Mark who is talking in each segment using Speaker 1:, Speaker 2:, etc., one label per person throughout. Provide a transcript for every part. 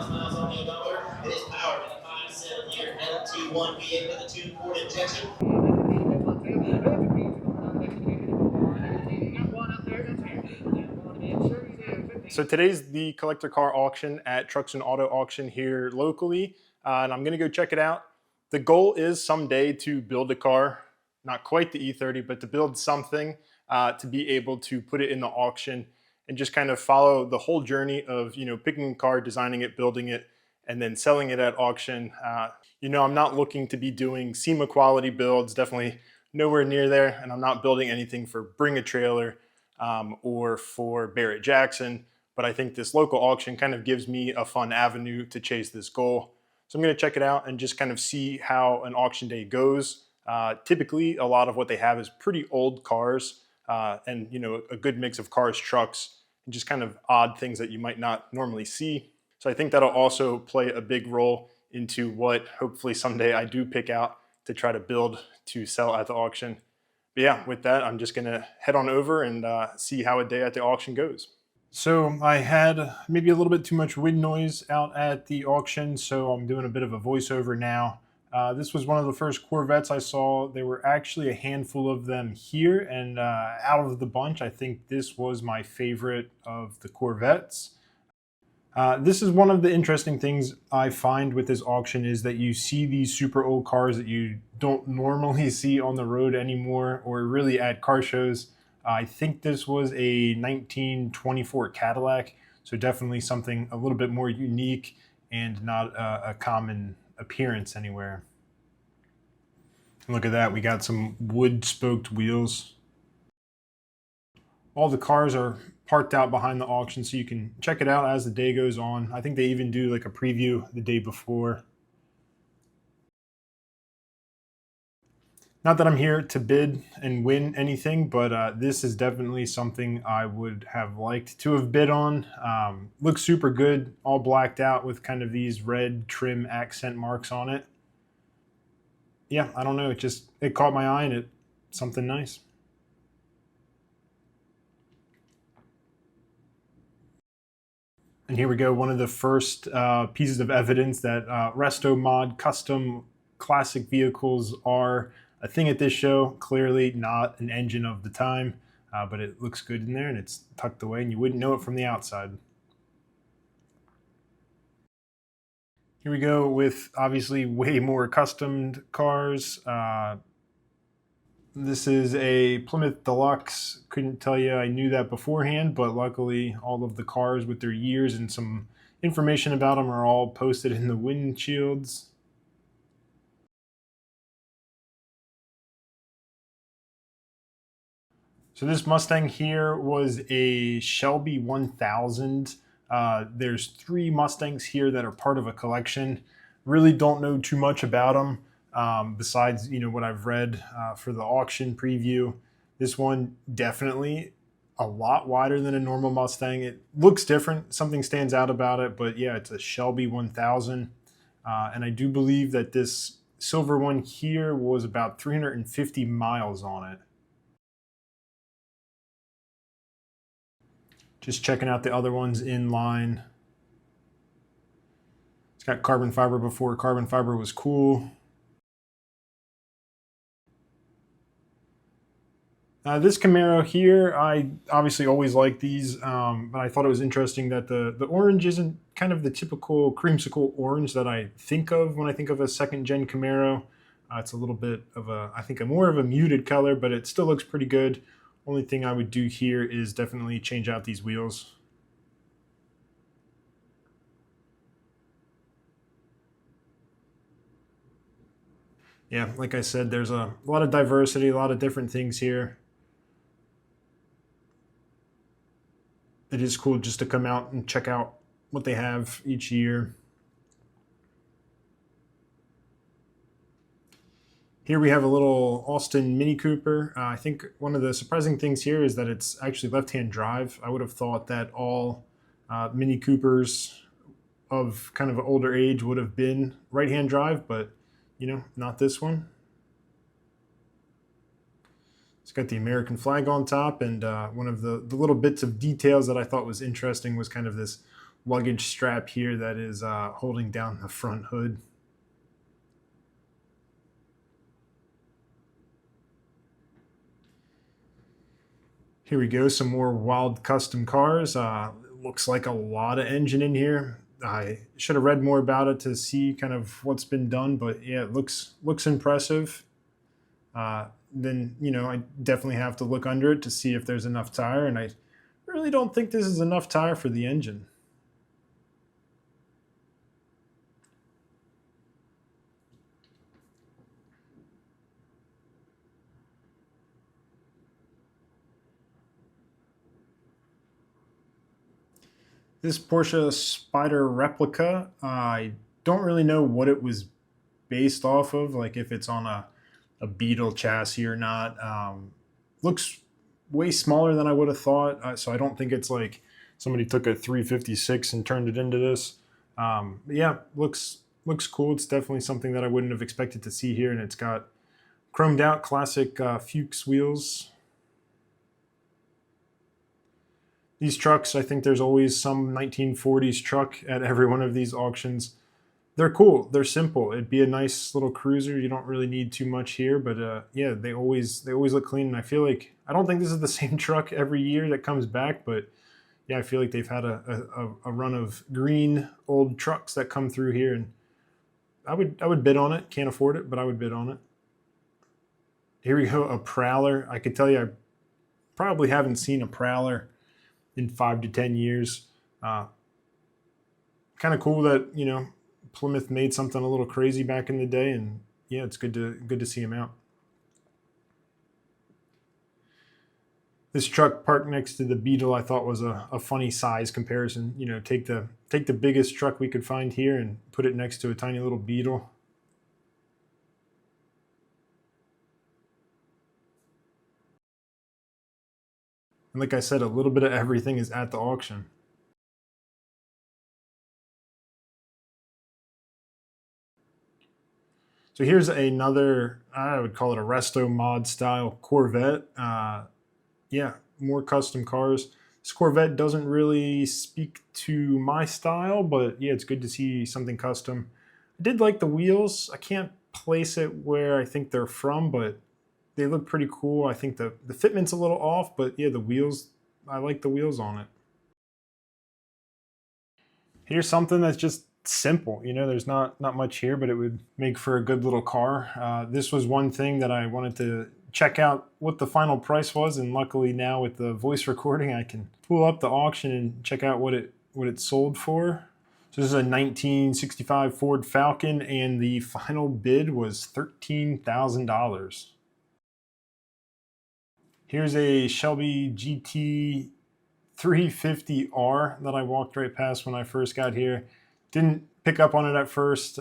Speaker 1: miles on the odometer. It is powered by a 5.7-liter LT1 V8 with a 2-quart injection. So today's the collector car auction at Trucks and Auto Auction here locally, and I'm going to go check it out. The goal is someday to build a car, not quite the E30, but to build something to be able to put it in the auction and just kind of follow the whole journey of, picking a car, designing it, building it, and then selling it at auction. I'm not looking to be doing SEMA quality builds, definitely nowhere near there, and I'm not building anything for Bring a Trailer or for Barrett Jackson. But I think this local auction kind of gives me a fun avenue to chase this goal. So I'm going to check it out and just kind of see how an auction day goes. Typically, a lot of what they have is pretty old cars and a good mix of cars, trucks, and just kind of odd things that you might not normally see. So I think that'll also play a big role into what hopefully someday I do pick out to try to build to sell at the auction. But yeah, with that, I'm just going to head on over and see how a day at the auction goes. So I had maybe a little bit too much wind noise out at the auction, so I'm doing a bit of a voiceover now. This was one of the first Corvettes I saw. There were actually a handful of them here, and out of the bunch, I think this was my favorite of the Corvettes. This is one of the interesting things I find with this auction is that you see these super old cars that you don't normally see on the road anymore or really at car shows. I think this was a 1924 Cadillac, so definitely something a little bit more unique and not a common appearance anywhere. And look at that, we got some wood spoked wheels. All the cars are parked out behind the auction, so you can check it out as the day goes on. I think they even do like a preview the day before. Not that I'm here to bid and win anything, but this is definitely something I would have liked to have bid on. Looks super good, all blacked out with kind of these red trim accent marks on it. Yeah, I don't know, it caught my eye and it's something nice. And here we go, one of the first pieces of evidence that Resto Mod custom classic vehicles are a thing at this show. Clearly not an engine of the time, but it looks good in there and it's tucked away and you wouldn't know it from the outside. Here we go with obviously way more customed cars. This is a Plymouth Deluxe. Couldn't tell you I knew that beforehand, but luckily all of the cars with their years and some information about them are all posted in the windshields. So this Mustang here was a Shelby 1000. There's 3 Mustangs here that are part of a collection. Really don't know too much about them. Besides, what I've read for the auction preview. This one definitely a lot wider than a normal Mustang. It looks different. Something stands out about it, but yeah, it's a Shelby 1000. And I do believe that this silver one here was about 350 miles on it. Just checking out the other ones in line. It's got carbon fiber before carbon fiber was cool. This Camaro here, I obviously always like these, but I thought it was interesting that the orange isn't kind of the typical creamsicle orange that I think of when I think of a second-gen Camaro. It's a little bit of I think more of a muted color, but it still looks pretty good. Only thing I would do here is definitely change out these wheels. Yeah, like I said, there's a lot of diversity, a lot of different things here. It is cool just to come out and check out what they have each year. Here we have a little Austin Mini Cooper. I think one of the surprising things here is that it's actually left-hand drive. I would have thought that all Mini Coopers of kind of an older age would have been right-hand drive, but not this one. It's got the American flag on top, and one of the little bits of details that I thought was interesting was kind of this luggage strap here that is holding down the front hood. Here we go, some more wild custom cars. Looks like a lot of engine in here. I should have read more about it to see kind of what's been done, but yeah, it looks impressive. Then I definitely have to look under it to see if there's enough tire, and I really don't think this is enough tire for the engine. This Porsche Spider replica, I don't really know what it was based off of, like if it's on a Beetle chassis or not. Looks way smaller than I would have thought, so I don't think it's like somebody took a 356 and turned it into this. But yeah, looks cool. It's definitely something that I wouldn't have expected to see here, and it's got chromed out classic Fuchs wheels. These trucks, I think there's always some 1940s truck at every one of these auctions. They're cool. They're simple. It'd be a nice little cruiser. You don't really need too much here, but yeah, they always look clean. And I feel like I don't think this is the same truck every year that comes back, but yeah, I feel like they've had a run of green old trucks that come through here, and I would bid on it. Can't afford it, but I would bid on it. Here we go, a Prowler. I could tell you, I probably haven't seen a Prowler in 5 to 10 years. Kind of cool that Plymouth made something a little crazy back in the day, and yeah, it's good to see him out. This truck parked next to the Beetle I thought was a funny size comparison. Take the biggest truck we could find here and put it next to a tiny little Beetle. And like I said, a little bit of everything is at the auction. So here's another, I would call it a resto mod style Corvette. Yeah, more custom cars. This Corvette doesn't really speak to my style, but yeah, it's good to see something custom. I did like the wheels. I can't place it where I think they're from, but they look pretty cool. I think the fitment's a little off, but yeah, the wheels, I like the wheels on it. Here's something that's just simple. There's not much here, but it would make for a good little car. This was one thing that I wanted to check out what the final price was, and luckily now with the voice recording, I can pull up the auction and check out what it sold for. So this is a 1965 Ford Falcon, and the final bid was $13,000. Here's a Shelby GT 350R that I walked right past when I first got here. Didn't pick up on it at first.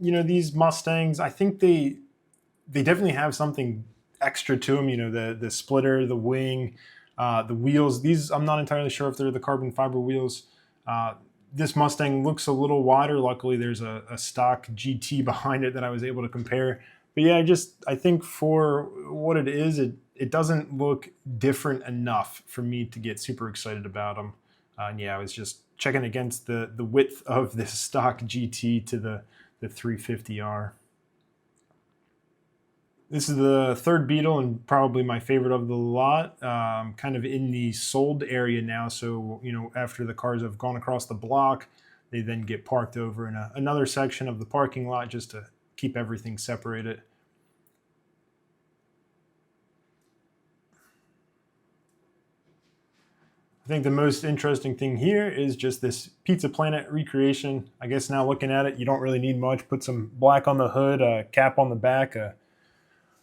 Speaker 1: These Mustangs, I think they definitely have something extra to them. The splitter, the wing, the wheels. These, I'm not entirely sure if they're the carbon fiber wheels. This Mustang looks a little wider. Luckily, there's a stock GT behind it that I was able to compare. But yeah, I think for what it is, it doesn't look different enough for me to get super excited about them. And yeah, I was just checking against the width of this stock GT to the 350R. This is the third Beetle and probably my favorite of the lot. Kind of in the sold area now, so after the cars have gone across the block, they then get parked over in another section of the parking lot just to keep everything separated. I think the most interesting thing here is just this Pizza Planet recreation. I guess now looking at it, you don't really need much. Put some black on the hood, a cap on the back, a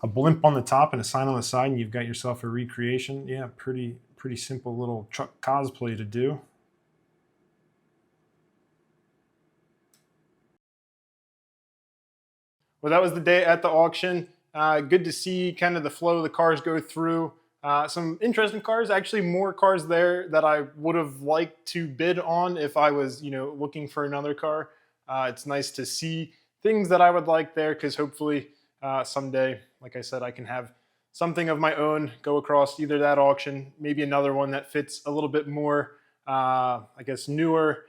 Speaker 1: blimp on the top, and a sign on the side, and you've got yourself a recreation. Yeah, pretty simple little truck cosplay to do. Well, that was the day at the auction. Good to see kind of the flow of the cars go through. Some interesting cars, actually more cars there that I would have liked to bid on if I was, looking for another car. It's nice to see things that I would like there, because hopefully someday, like I said, I can have something of my own go across either that auction, maybe another one that fits a little bit more, I guess, newer,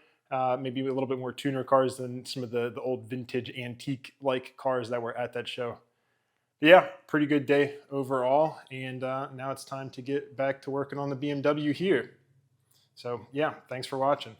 Speaker 1: maybe a little bit more tuner cars than some of the old vintage antique like cars that were at that show. But yeah, pretty good day overall. And now it's time to get back to working on the BMW here. So yeah, thanks for watching.